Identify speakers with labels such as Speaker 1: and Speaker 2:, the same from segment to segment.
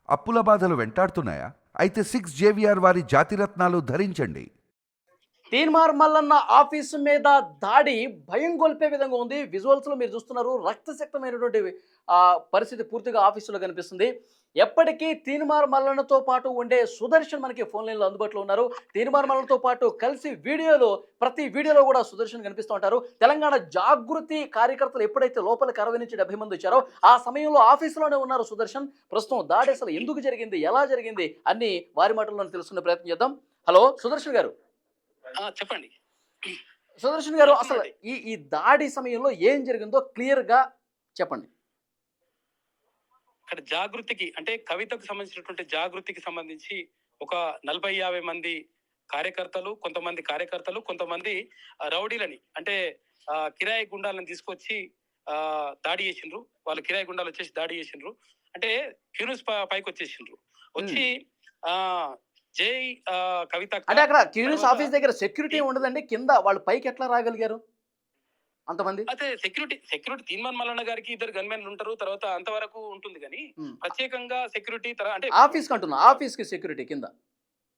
Speaker 1: అప్పుల బాధలు వెంటాడుతున్నాయా? అయితే 6 JVR వారి జాతిరత్నాలు ధరించండి.
Speaker 2: తీన్మార్ మల్లన్న ఆఫీసు మీద దాడి భయం గొల్పే విధంగా ఉంది. విజువల్స్‌లో మీరు చూస్తున్నారు. రక్తసిక్తమైనటువంటి పరిస్థితి పూర్తిగా ఆఫీసులో కనిపిస్తుంది. ఎప్పటికీ తీన్మార్ మల్లన్నతో పాటు ఉండే సుదర్శన్ మనకి ఫోన్ లైన్‌లో అందుబాటులో ఉన్నారు. తీన్మార్ మల్లన్నతో పాటు కలిసి ప్రతి వీడియోలో కూడా సుదర్శన్ కనిపిస్తూ ఉంటారు. తెలంగాణ జాగృతి కార్యకర్తలు ఎప్పుడైతే లోపలికి 60 నుంచి 70 మంది వచ్చారో ఆ సమయంలో ఆఫీసులోనే ఉన్నారు సుదర్శన్. ప్రస్తుతం దాడి అసలు ఎందుకు జరిగింది? ఎలా జరిగింది? అన్నీ వారి మాటల్లోనే తెలుసుకునే ప్రయత్నం చేద్దాం. హలో సుదర్శన్ గారు.
Speaker 3: చెప్పండి.
Speaker 2: సుదర్శన్ గారు, అసలు
Speaker 3: వింటున్నానండి.
Speaker 2: ఈ దాడి సమయంలో ఏం జరిగిందో క్లియర్‌గా చెప్పండి.
Speaker 3: ఇక్కడ జాగృతికి అంటే కవితకు సంబంధించినటువంటి జాగృతికి సంబంధించి ఒక 40-50 మంది కార్యకర్తలు, కొంతమంది రౌడీలని అంటే కిరాయి గుండాలను తీసుకొచ్చి దాడి చేసిండ్రు. వాళ్ళు కిరాయి గుండాలు వచ్చేసి దాడి చేసిండ్రు. అంటే క్యూనిస్ పైకి వచ్చేసిండ్రు. వచ్చి ఆ జై కవిత
Speaker 2: అంటే అక్కడ క్యూనిస్ ఆఫీస్ దగ్గర సెక్యూరిటీ ఉండదండి. కింద వాళ్ళు పైకి ఎట్లా రాగలిగారు అంతమంది?
Speaker 3: అయితే సెక్యూరిటీ తీన్మార్ మల్లన్న గారికి 2 గన్మెన్లు ఉంటారు. తర్వాత అంతవరకు ఉంటుంది కానీ ప్రత్యేకంగా సెక్యూరిటీ అంటే
Speaker 2: ఆఫీస్‌కి అంటున్నా. ఆఫీస్‌కి సెక్యూరిటీ కింద.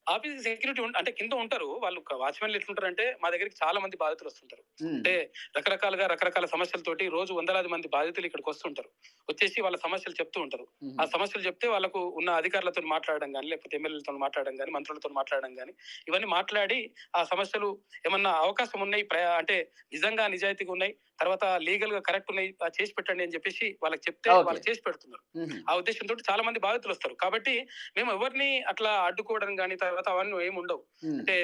Speaker 3: ఆఫీస్ సెక్యూరిటీ అంటే కింద ఉంటారు. వాళ్ళు వాచ్మెన్లు ఎట్లుంటారంటే మా దగ్గరికి చాలా మంది బాధితులు వస్తుంటారు. అంటే రకరకాల సమస్యలతోటి రోజు వందలాది మంది బాధితులు ఇక్కడికి వస్తుంటారు. వచ్చేసి వాళ్ళ సమస్యలు చెప్తూ ఉంటారు. ఆ సమస్యలు చెప్తే వాళ్ళకు ఉన్న అధికారులతో మాట్లాడడం కానీ, లేకపోతే ఎమ్మెల్యేలతో మాట్లాడడం కానీ, మంత్రులతో మాట్లాడడం కానీ, ఇవన్నీ మాట్లాడి ఆ సమస్యలు ఏమన్నా అవకాశం ఉన్నాయి, అంటే నిజంగా నిజాయితీగా ఉన్నాయి, తర్వాత లీగల్ గా కరెక్ట్ ఉన్నాయి, చేసి పెట్టండి అని చెప్పేసి వాళ్ళకి చెప్తే వాళ్ళు చేసి పెడుతున్నారు. ఆ ఉద్దేశంతో చాలా మంది బాధితులు వస్తారు. కాబట్టి మేము ఎవరిని అట్లా అడ్డుకోవడం కానీ తర్వాత అవన్నీ ఏమి ఉండవు. అంటే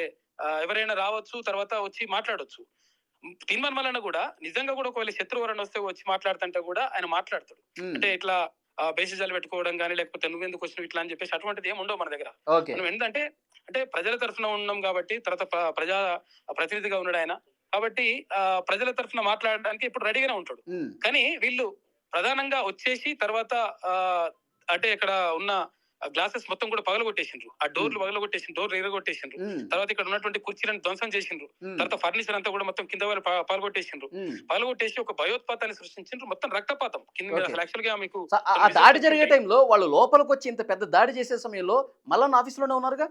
Speaker 3: ఎవరైనా రావచ్చు, తర్వాత వచ్చి మాట్లాడొచ్చు. తీన్మార్ మల్లన్న కూడా నిజంగా కూడా ఒకవేళ శత్రువు ఎవరైనా వస్తే వచ్చి మాట్లాడుతుంటే కూడా ఆయన మాట్లాడతాడు. అంటే ఇట్లా బేసిజాలు పెట్టుకోవడం కానీ, లేకపోతే నువ్వెందుకు వచ్చినావు ఇట్లా అని చెప్పేసి అటువంటిది ఏమి ఉండవు మన దగ్గర. మనం ఏంటంటే అంటే ప్రజల తరఫున ఉన్నాం కాబట్టి, తర్వాత ప్రజా ప్రతినిధిగా ఉన్నాడు ఆయన కాబట్టి ప్రజల తరఫున మాట్లాడడానికి ఇప్పుడు రెడీగానే ఉంటాడు. కానీ వీళ్ళు ప్రధానంగా వచ్చేసి తర్వాత అంటే ఇక్కడ ఉన్న గ్లాసెస్ మొత్తం కూడా పగలగొట్టేసిండ్రు. ఆ డోర్లు డోర్లు ఎరగొట్టేసిండ్రు. తర్వాత ఇక్కడ ఉన్నటువంటి కుర్చీలను ధ్వంసం చేసిండ్రు. తర్వాత ఫర్నిచర్ అంతా కూడా మొత్తం కింద వాళ్ళు పగలగొట్టేసిండ్రు. పగలగొట్టేసి ఒక భయోత్పాతాన్ని సృష్టించిండ్రు. మొత్తం రక్తపాతం కింద. యాక్చువల్ గా మీకు
Speaker 2: ఆ దాడి జరిగే టైంలో వాళ్ళు లోపలికి వచ్చి ఇంత పెద్ద దాడి చేసే సమయంలో మల్లన్న ఆఫీసులోనే ఉన్నారుగా?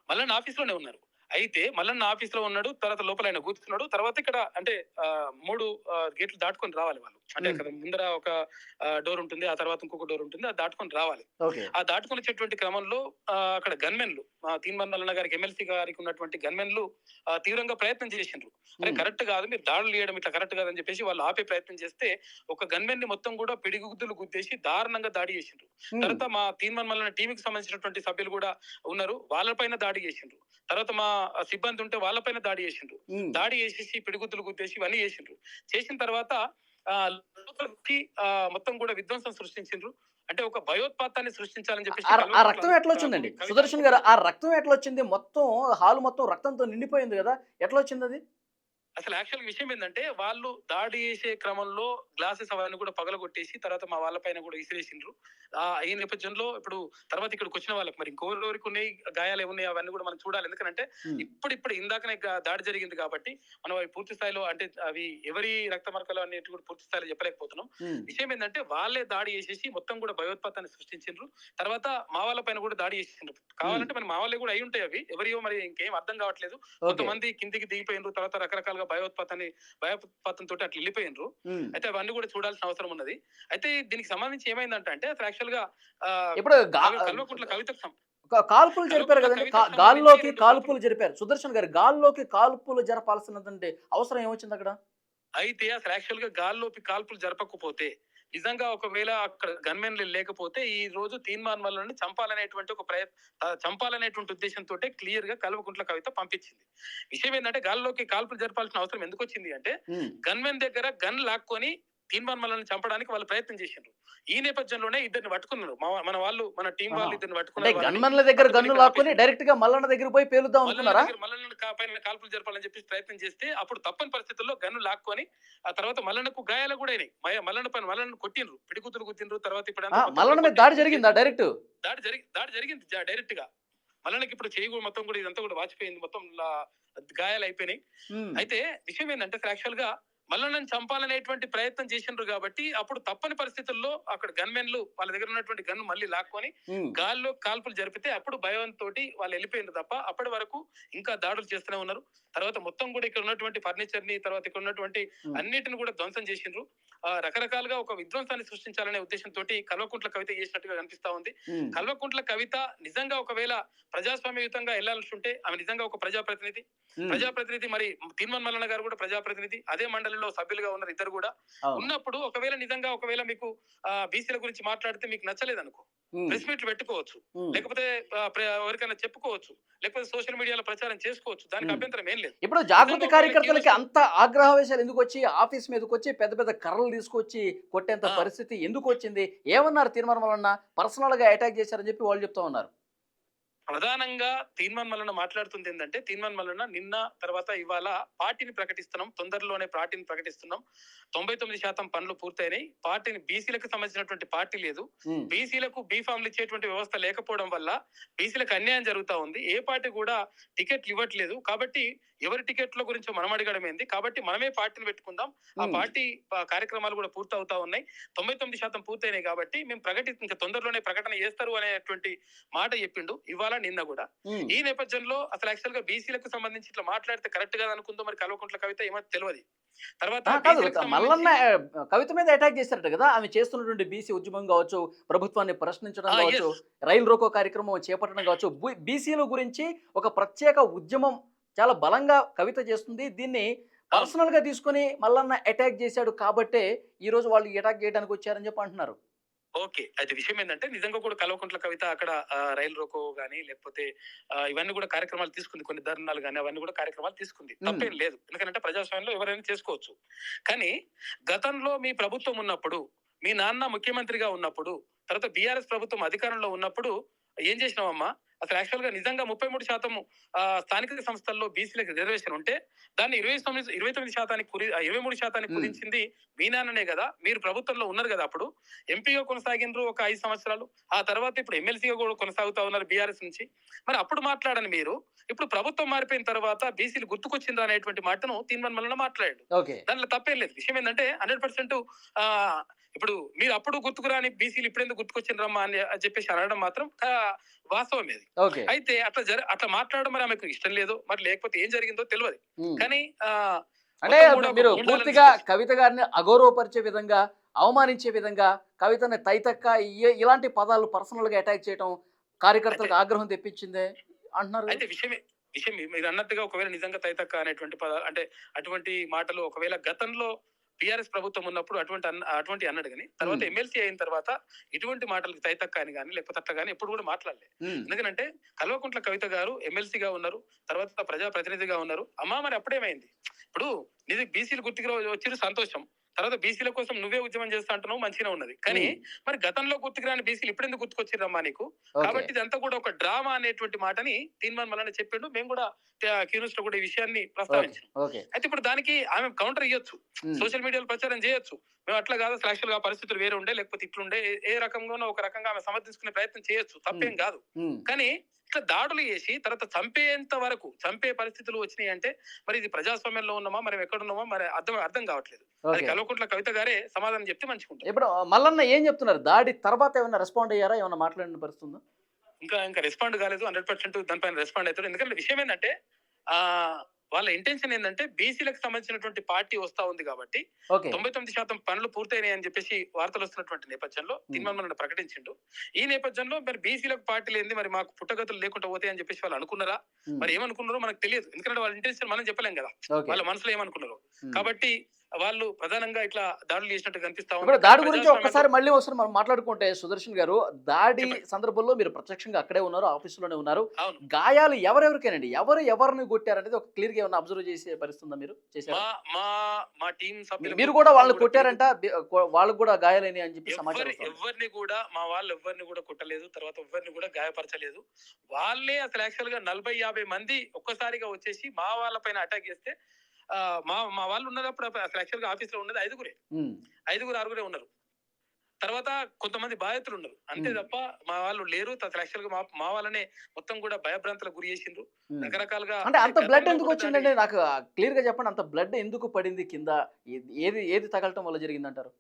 Speaker 3: మల్లన్న ఆఫీస్ లోనే ఉన్నారు. అయితే మల్లన్న ఆఫీస్ లో ఉన్నాడు. తర్వాత లోపల ఆయన కూర్చున్నాడు. తర్వాత ఇక్కడ అంటే 3 గేట్లు దాటుకొని రావాలి వాళ్ళు. అంటే అక్కడ ముందర ఒక డోర్ ఉంటుంది, ఆ తర్వాత ఇంకొక డోర్ ఉంటుంది, అది దాటుకొని రావాలి. ఆ దాటుకొని వచ్చేటువంటి క్రమంలో అక్కడ గన్మెన్లు తీన్మార్ మల్లన్న గారికి ఎమ్మెల్సీ గారికి ఉన్నటువంటి గన్మెన్లు తీవ్రంగా ప్రయత్నం చేసిండ్రు. అరే కరెక్ట్ కాదు, మీరు దాడులు చేయడం ఇట్లా కరెక్ట్ కాదని చెప్పేసి వాళ్ళు ఆపే ప్రయత్నం చేస్తే ఒక గన్మెన్ ని మొత్తం కూడా పిడిగుద్దులు గుద్దేసి దారుణంగా దాడి చేసిండ్రు. తర్వాత మా తీన్మార్ మల్లన్న టీంకి సంబంధించినటువంటి సభ్యులు కూడా ఉన్నారు, వాళ్ళపైన దాడి చేసిండ్రు. తర్వాత మా సిబ్బంది ఉంటే వాళ్ళపైన దాడి చేసిండ్రు. దాడి చేసేసి పిడిగుద్దులు గుద్దేసి ఇవన్నీ చేసిండ్రు. చేసిన తర్వాత మొత్తం కూడా విధ్వంసం సృష్టించిండ్రు. అంటే ఒక భయోత్పాతాన్ని సృష్టించాలని చెప్పేసి
Speaker 2: ఆ రక్తం ఎట్లా వచ్చిందండి సుదర్శన్ గారు? ఆ రక్తం ఎట్లా వచ్చింది? మొత్తం హాల్ మొత్తం రక్తంతో నిండిపోయింది కదా, ఎట్లా వచ్చింది అది?
Speaker 3: అసలు యాక్చువల్ విషయం ఏంటంటే వాళ్ళు దాడి చేసే క్రమంలో గ్లాసెస్ అవన్నీ కూడా పగలగొట్టేసి తర్వాత మా వాళ్ళపైన కూడా విసిరేసిండ్రు. ఈ నేపథ్యంలో ఇప్పుడు తర్వాత ఇక్కడికి వచ్చిన వాళ్ళకి మరి ఇంకోరికి ఉన్నాయి గాయాలు ఏమున్నాయి అవన్నీ కూడా మనం చూడాలి. ఎందుకంటే ఇప్పుడు ఇందాకనే దాడి జరిగింది కాబట్టి మనం అవి పూర్తి స్థాయిలో అంటే అవి ఎవరి రక్త మరకలు అనేవి కూడా పూర్తి స్థాయిలో చెప్పలేకపోతున్నాం. విషయం ఏంటంటే వాళ్ళే దాడి చేసేసి మొత్తం కూడా భయోత్పాతాన్ని సృష్టించిండ్రు. తర్వాత మా వాళ్ళ పైన కూడా దాడి చేసిండ్రు. కావాలంటే మరి మా వాళ్ళే కూడా అయి ఉంటాయి అవి, ఎవరియో మరి ఇంకేం అర్థం కావట్లేదు. కొంతమంది కిందికి దిగిపోయినరు, తర్వాత రకరకాలుగా భయోత్పాతంతో అట్లా వెళ్ళిపోయినరు. అయితే అవన్నీ కూడా చూడాల్సిన అవసరం ఉన్నది. అయితే దీనికి సంబంధించి ఏమైందంటే అసలు యాక్చువల్ గా
Speaker 2: ఇప్పుడు
Speaker 3: కల్వకుంట్ల కవితకు
Speaker 2: కాల్పులు జరిపారు కదండి, గాల్లోకి కాల్పులు జరిపారు. సుదర్శన్ గారు, గాల్లోకి కాల్పులు జరపాల్సినటువంటి అవసరం ఏమొచ్చింది అక్కడ?
Speaker 3: అయితే అసలు యాక్చువల్ గా గాల్లోకి కాల్పులు జరపకపోతే, నిజంగా ఒకవేళ అక్కడ గన్మెన్లు లేకపోతే ఈ రోజు తీన్మార్ మల్లన్నని చంపాలనేటువంటి ఉద్దేశంతో క్లియర్ గా కల్వకుంట్ల కవిత పంపించింది. విషయం ఏంటంటే గాల్లోకి కాల్పులు జరపాల్సిన అవసరం ఎందుకు వచ్చింది అంటే గన్మెన్ దగ్గర గన్ లాక్కొని తీన్మార్ మల్లన్నని చంపడానికి వాళ్ళు ప్రయత్నం చేసిండ్రు. ఈ నేపథ్యంలోనే ఇద్దరిని పట్టుకున్నారు. మన టీం వాళ్ళు ఇద్దరిని పట్టుకున్నారు.
Speaker 2: గన్మెన్ల దగ్గర గన్ను లాక్కొని డైరెక్ట్ గా మల్లన్న దగ్గర పోయి పేలుద్దాం అనుకున్నారా?
Speaker 3: మల్లన్న పైన కాల్పులు జరపాలని చెప్పి ప్రయత్నం చేస్తే అప్పుడు తప్పని పరిస్థితుల్లో గన్ను లాక్కొని ఆ తర్వాత మల్లన్నకు గాయాలు కూడా అయినాయి. మల్లన్న కొట్టిండ్రు, పిడిగుద్దులు గుద్దిండ్రు. తర్వాత ఇప్పుడు
Speaker 2: మల్లన్న మీద దాడి జరిగిందా?
Speaker 3: దాడి జరిగింది డైరెక్ట్ గా. మల్లన్నకి ఇప్పుడు చేయి మొత్తం కూడా ఇదంతా కూడా వాచిపోయింది, మొత్తం గాయాలు అయిపోయినాయి. అయితే విషయం ఏంటంటే యాక్చువల్ గా మల్లన్నను చంపాలనేటువంటి ప్రయత్నం చేసిండ్రు కాబట్టి అప్పుడు తప్పని పరిస్థితుల్లో అక్కడ గన్మెన్లు వాళ్ళ దగ్గర ఉన్నటువంటి గన్ను మళ్ళీ లాక్కొని గాల్లో కాల్పులు జరిపితే అప్పుడు భయంతో వాళ్ళు వెళ్ళిపోయిండ్రు తప్ప అప్పటి వరకు ఇంకా దాడులు చేస్తూనే ఉన్నారు. తర్వాత మొత్తం కూడా ఇక్కడ ఉన్నటువంటి ఫర్నిచర్ ని, తర్వాత ఇక్కడ ఉన్నటువంటి అన్నిటిని కూడా ధ్వంసం చేసిండ్రు. రకరకాలుగా ఒక విధ్వంసాన్ని సృష్టించాలనే ఉద్దేశంతో కల్వకుంట్ల కవిత చేసినట్టుగా కనిపిస్తా ఉంది. కల్వకుంట్ల కవిత నిజంగా ఒకవేళ ప్రజాస్వామ్యయుతంగా వెళ్లాల్సి ఉంటే ఆమె నిజంగా ఒక ప్రజాప్రతినిధి మరి తీర్మాన్ మల్లన్న గారు కూడా ప్రజాప్రతినిధి, అదే మండలిలో సభ్యులుగా ఉన్నారు ఇద్దరు కూడా. ఉన్నప్పుడు ఒకవేళ మీకు బీసీల గురించి మాట్లాడితే మీకు నచ్చలేదు అనుకో, ప్రెస్ మీట్లు పెట్టుకోవచ్చు, లేకపోతే ఎవరికైనా చెప్పుకోవచ్చు, లేకపోతే సోషల్ మీడియాలో ప్రచారం చేసుకోవచ్చు. దానికి అభ్యంతరం ఏం లేదు.
Speaker 2: ఇప్పుడు జాగృతి కార్యకర్తలకి అంత ఆగ్రహవేశాలు ఎందుకు వచ్చి ఆఫీస్ మీదకి వచ్చి పెద్ద పెద్ద కర్రలు తీసుకొచ్చి కొట్టేంత పరిస్థితి ఎందుకు వచ్చింది? ఏమన్నారు తీర్మానం వలన పర్సనల్ గా అటాక్ చేశారని చెప్పి వాళ్ళు చెప్తా ఉన్నారు.
Speaker 3: ప్రధానంగా తీర్మాన్ మల్లన్న మాట్లాడుతుంది ఏంటంటే, తీర్మాన్ మల్లన్న నిన్న తర్వాత ఇవాళ పార్టీని ప్రకటిస్తున్నాం, తొందరలోనే పార్టీని ప్రకటిస్తున్నాం, 99% పనులు పూర్తయినాయి, పార్టీని బీసీలకు సంబంధించినటువంటి పార్టీ లేదు, బీసీలకు బీఫామ్లు ఇచ్చేటువంటి వ్యవస్థ లేకపోవడం వల్ల బీసీలకు అన్యాయం జరుగుతా ఉంది, ఏ పార్టీ కూడా టికెట్లు ఇవ్వట్లేదు, కాబట్టి ఎవరి టికెట్ల గురించి మనం అడగడం ఏంది, కాబట్టి మనమే పార్టీని పెట్టుకుందాం, ఆ పార్టీ కార్యక్రమాలు కూడా పూర్తవుతా ఉన్నాయి, 99% పూర్తయినాయి కాబట్టి మేము ఇంకా తొందరలోనే ప్రకటన చేస్తారు అనేటువంటి మాట చెప్పిండు ఇవాళ నిన్న కూడా. ఈ నేపథ్యంలో అసలు యాక్చువల్ గా బీసీలకు సంబంధించి ఇట్లా మాట్లాడితే కరెక్ట్ గా అనుకుందో మరి కల్వకుంట్ల కవిత ఏమో తెలియదు. తర్వాత
Speaker 2: మల్లన్న కవిత మీద అటాక్ చేశారట కదా, ఆమె చేస్తున్నటువంటి బీసీ ఉద్యమం కావచ్చు, ప్రభుత్వాన్ని ప్రశ్నించడం కావచ్చు, రైలు రోకో కార్యక్రమం చేపట్టడం కావచ్చు, బీసీల గురించి ఒక ప్రత్యేక ఉద్యమం చాలా బలంగా కవిత చేస్తుంది. దీన్ని పర్సనల్ గా తీసుకుని మల్లన్న అటాక్ చేశాడు కాబట్టే ఈ రోజు వాళ్ళు అటాక్ చేయడానికి వచ్చారని చెప్పి అంటున్నారు.
Speaker 3: ఓకే, అయితే విషయం ఏంటంటే నిజంగా కూడా కల్వకుంట్ల కవిత అక్కడ రైలు రోకో గానీ లేకపోతే ఇవన్నీ కూడా కార్యక్రమాలు తీసుకుంది, కొన్ని ధర్నాలు కానీ అవన్నీ కూడా కార్యక్రమాలు తీసుకుంది, తప్పేం లేదు, ఎందుకంటే ప్రజాస్వామ్యంలో ఎవరైనా చేసుకోవచ్చు. కానీ గతంలో మీ ప్రభుత్వం ఉన్నప్పుడు, మీ నాన్న ముఖ్యమంత్రిగా ఉన్నప్పుడు, తర్వాత బీఆర్ఎస్ ప్రభుత్వం అధికారంలో ఉన్నప్పుడు ఏం చేసినావమ్మా? అసలు యాక్చువల్ గా నిజంగా 33% స్థానిక సంస్థల్లో బీసీలకు రిజర్వేషన్ ఉంటే దాన్ని 23% కుదించింది మీ నాన్ననే కదా, మీరు ప్రభుత్వంలో ఉన్నారు కదా, అప్పుడు ఎంపీగా కొనసాగినరు ఒక 5 సంవత్సరాలు, ఆ తర్వాత ఇప్పుడు ఎమ్మెల్సీగా కూడా కొనసాగుతా ఉన్నారు బీఆర్ఎస్ నుంచి. మరి అప్పుడు మాట్లాడని మీరు ఇప్పుడు ప్రభుత్వం మారిపోయిన తర్వాత బీసీలు గుర్తుకొచ్చిందా అనేటువంటి మాటను తీర్మాన్ మల్లన్న మాట్లాడాడు. దాంట్లో తప్పేం లేదు. విషయం ఏంటంటే 100% ఇప్పుడు మీరు అప్పుడు గుర్తుకురాని బీసీలు ఇప్పుడు ఎందుకు గుర్తుకొచ్చిండ్రమ్మా అని చెప్పేసి అనడం మాత్రం వాస్తవం ఇది. అయితే అట్లా మాట్లాడడం మరి ఆమెకు ఇష్టం లేదు, మరి లేకపోతే ఏం జరిగిందో తెలియదు. కానీ
Speaker 2: అంటే మీరు పూర్తిగా కవిత గారిని అగౌరవపరిచే విధంగా, అవమానించే విధంగా, కవితని తైతక్క ఇలాంటి పదాలు పర్సనల్ గా అటాక్ చేయడం కార్యకర్తలకు ఆగ్రహం తెప్పించిందే అంటున్నారు.
Speaker 3: అయితే విషయం మీరు అన్నట్టుగా ఒకవేళ నిజంగా తైతక్క అనేటువంటి పదాలు అంటే అటువంటి మాటలు ఒకవేళ గతంలో టిఆర్ఎస్ ప్రభుత్వం ఉన్నప్పుడు అటువంటి అన్నాడు కానీ తర్వాత ఎమ్మెల్సీ అయిన తర్వాత ఇటువంటి మాటలకు తైతక్క అని కానీ లేకపోతే అట్లా కానీ ఎప్పుడు కూడా మాట్లాడలేదు. ఎందుకంటే కల్వకుంట్ల కవిత గారు ఎమ్మెల్సీగా ఉన్నారు, తర్వాత ప్రజాప్రతినిధిగా ఉన్నారు. అమ్మా మరి అప్పుడేమైంది? ఇప్పుడు నిజ బీసీలు గుర్తుకు వచ్చిన సంతోషం, తర్వాత బీసీల కోసం నువ్వే ఉద్యమం చేస్తా అంటున్నావు, మంచిగా ఉన్నది. కానీ మరి గతంలో గుర్తుకు రాని బీసీలు ఇప్పుడు ఎందుకు గుర్తుకొచ్చిరమ్మా నీకు? కాబట్టి ఇదంతా కూడా ఒక డ్రామా అనేటువంటి మాటని తీర్మాన్ మల్లన్న చెప్పిండు. మేము కూడా క్యూనిస్ లో కూడా ఈ విషయాన్ని ప్రస్తావించాం. అయితే ఇప్పుడు దానికి ఆమె కౌంటర్ ఇవ్వచ్చు, సోషల్ మీడియాలో ప్రచారం చేయొచ్చు. మేము అట్లా కాదు, యాక్చువల్ గా పరిస్థితులు వేరే ఉండే, లేకపోతే ఇట్లుండే, ఏ రకంగానో ఒక రకంగా ఆమె సమర్థించుకునే ప్రయత్నం చేయొచ్చు, తప్పేం కాదు. కానీ ఇట్లా దాడులు చేసి తర్వాత చంపేంత వరకు చంపే పరిస్థితులు వచ్చినాయి అంటే మరి ఇది ప్రజాస్వామ్యంలో ఉన్నామా, మనం ఎక్కడున్నామా, మరి అర్థం కావట్లేదు. అది కల్వకుంట్ల కవిత గారే సమాధానం చెప్తే మంచిగా.
Speaker 2: ఇప్పుడు మల్లన్న ఏం చెప్తున్నారు? దాడి తర్వాత ఏమైనా రెస్పాండ్ అయ్యారా? ఏమైనా మాట్లాడిన పరిస్థితుందా?
Speaker 3: ఇంకా రెస్పాండ్ కాలేదు. 100% దానిపైన రెస్పాండ్ అవుతారు. ఎందుకంటే విషయం ఏంటంటే వాళ్ళ ఇంటెన్షన్ ఏంటంటే బీసీలకు సంబంధించినటువంటి పార్టీ వస్తా ఉంది కాబట్టి 99% పనులు పూర్తయినాయి అని చెప్పేసి వార్తలు వస్తున్నటువంటి నేపథ్యంలో తీర్మానం మల్లన్న ప్రకటించిండు. ఈ నేపథ్యంలో మరి బీసీలకు పార్టీ లేని మరి మాకు పుట్టగతులు లేకుండా పోతాయి అని చెప్పేసి వాళ్ళు అనుకున్నారా, మరి ఏమనుకున్నారో మనకు తెలియదు. ఎందుకంటే వాళ్ళ ఇంటెన్షన్ మనం చెప్పలేం కదా, వాళ్ళ మనసులో ఏమనుకున్నారో. కాబట్టి వాళ్ళు ప్రధానంగా ఇట్లా దాడులు చేసినట్టు కనిపిస్తా ఉంది.
Speaker 2: దాడి గురించి ఒక్కసారి మళ్ళీ ఒకసారి మనం మాట్లాడుకుంటే సుదర్శన్ గారు, దాడి సందర్భంలో మీరు ప్రత్యక్షంగా అక్కడే ఉన్నారు, ఆఫీసులోనే ఉన్నారు. గాయాలు ఎవరెవరికేనండి, ఎవరిని కొట్టారనేది ఒక క్లియర్ గా ఏమన్నా అబ్జర్వ్ చేసే పరిస్థితుందా? మీరు చేశారు?
Speaker 3: మా టీం సభ్యులు
Speaker 2: మీరు కూడా వాళ్ళని కొట్టారంట, వాళ్ళకు కూడా గాయాలని అని చెప్పి సమాచారం.
Speaker 3: ఎవరిని కూడా మా వాళ్ళు ఎవరిని కూడా కొట్టలేదు, తర్వాత ఎవరిని కూడా గాయపరచలేదు. వాళ్ళే అసలు యాక్చువల్ గా 40-50 మంది ఒక్కసారిగా వచ్చేసి మా వాళ్ళ పైన అటాక్ చేస్తే మా వాళ్ళు ఉన్నప్పుడు అసలు యాక్చువల్ గా ఆఫీస్ లో ఉన్నది 5 6 ఉన్నారు. తర్వాత కొంతమంది బాధితులు ఉన్నారు అంతే
Speaker 2: ఉమ్,
Speaker 3: తప్ప మా వాళ్ళు లేరు. యాక్చువల్ గా మా వాళ్ళనే మొత్తం కూడా భయభ్రాంతులకు గురి చేసిండ్రు
Speaker 2: ఉమ్.
Speaker 3: రకరకాలుగా.
Speaker 2: అంటే
Speaker 3: అంటే
Speaker 2: అంత బ్లడ్
Speaker 3: గతంలో
Speaker 2: ఎందుకు
Speaker 3: కూడా దాడి
Speaker 2: వచ్చిందండి? నాకు క్లియర్ గా చెప్పండి. అంత బ్లడ్ ఎందుకు పడింది కింద? ఏది ఏది తగలటం వల్ల జరిగిందంటారు?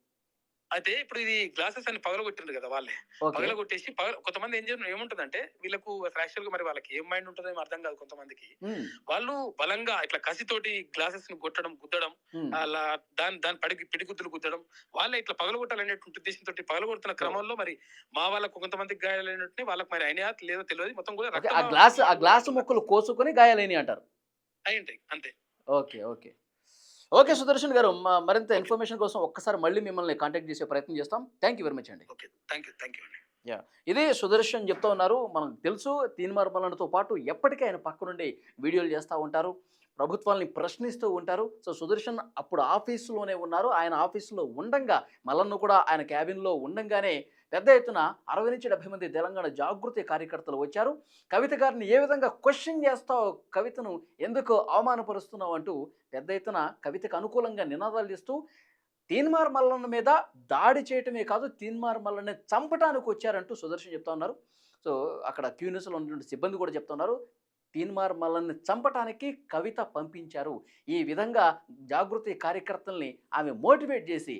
Speaker 3: అయితే ఇప్పుడు ఇది గ్లాసెస్ అని పగలగొట్టిండ్రు కదా వాళ్ళే.
Speaker 2: ఓకే.
Speaker 3: పగలగొట్టేసి కొంతమంది ఏముంటుందంటే వీళ్ళకు యాక్చువల్ గా మరి వాళ్ళకి ఏం మైండ్ ఉంటుందో ఏమో అర్థం కాదు కొంతమందికి.
Speaker 2: ఉమ్,
Speaker 3: వాళ్ళు బలంగా ఇట్లా కసితోటి గ్లాసెస్ ని కొట్టడం, గుద్దడం,
Speaker 2: ఉమ్.
Speaker 3: అలా దాని పిడిగుద్దులు గుద్దడం, వాళ్ళే ఇట్లా పగలగొట్టాలనేటువంటి ఉద్దేశంతో పగలగొడుతున్న క్రమంలో మరి మా వాళ్ళకు కొంతమందికి గాయాలైనట్టు వాళ్ళకి మరి అయినా లేదో తెలియదు. మొత్తం కూడా
Speaker 2: ఓకే.
Speaker 3: రక్తం
Speaker 2: ఆ గ్లాసు ముక్కలు కోసుకొని గాయాలైనయి అంటారు.
Speaker 3: అయి ఉంటాయి అంతే.
Speaker 2: ఓకే. ఓకే. ఓకే సుదర్శన్ గారు. మరింత
Speaker 3: ఓకే.
Speaker 2: ఇన్ఫర్మేషన్ కోసం ఒక్కసారి మళ్ళీ మిమ్మల్ని కాంటాక్ట్ చేసే ప్రయత్నం చేస్తాం. థ్యాంక్ యూ వెరీ మచ్ అండి.
Speaker 3: ఓకే, థ్యాంక్ యూ అండి.
Speaker 2: యాహ్! ఇది సుదర్శన్ చెప్తా ఉన్నారు. మనకు తెలుసు తీన్మార్ మల్లన్నతో పాటు ఎప్పటికీ ఆయన పక్కనుండి వీడియోలు చేస్తా ఉంటారు. ప్రభుత్వాల్ని ప్రశ్నిస్తూ ఉంటారు. సో, సుదర్శన్ అప్పుడు ఆఫీస్‌లోనే ఉన్నారు. ఆయన ఆఫీస్‌లో ఉండంగా మల్లన్న కూడా ఆయన క్యాబిన్‌లో ఉండంగానే పెద్ద ఎత్తున 60-70 మంది తెలంగాణ జాగృతి కార్యకర్తలు వచ్చారు. కవిత గారిని ఏ విధంగా క్వెషన్ చేస్తావు? కవితను ఎందుకు అవమానపరుస్తున్నావు? అంటూ పెద్ద ఎత్తున కవితకు అనుకూలంగా నినాదాలు చేస్తూ తీన్మార్ మల్లన్న మీద దాడి చేయటమే కాదు, తీన్మార్ మల్లన్నని చంపటానికి వచ్చారంటూ సుదర్శన్ చెప్తా ఉన్నారు. సో, అక్కడ క్యూన్యూస్‌లో ఉన్నటువంటి సిబ్బంది కూడా చెప్తున్నారు. తీన్మార్ మల్లన్నని చంపటానికి కవిత పంపించారు. ఈ విధంగా జాగృతి కార్యకర్తల్ని ఆమె మోటివేట్ చేసి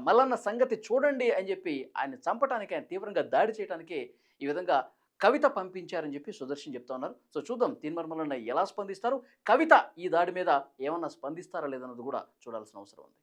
Speaker 2: మల్లన్న సంగతి చూడండి అని చెప్పి ఆయన్ని చంపటానికి, ఆయన తీవ్రంగా దాడి చేయడానికి ఈ విధంగా కవిత పంపించారని చెప్పి సుదర్శన్ చెప్తా ఉన్నారు. సో, చూద్దాం తీన్మార్ మల్లన్న ఎలా స్పందిస్తారు? కవిత ఈ దాడి మీద ఏమన్నా స్పందిస్తారా లేదన్నది కూడా చూడాల్సిన అవసరం ఉంది.